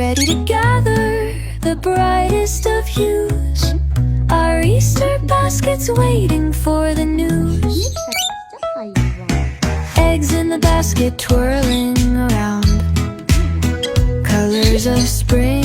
ready to gather the brightest of hues. Our Easter basket's waiting for the news. Eggs in the basket twirling around, colors of spring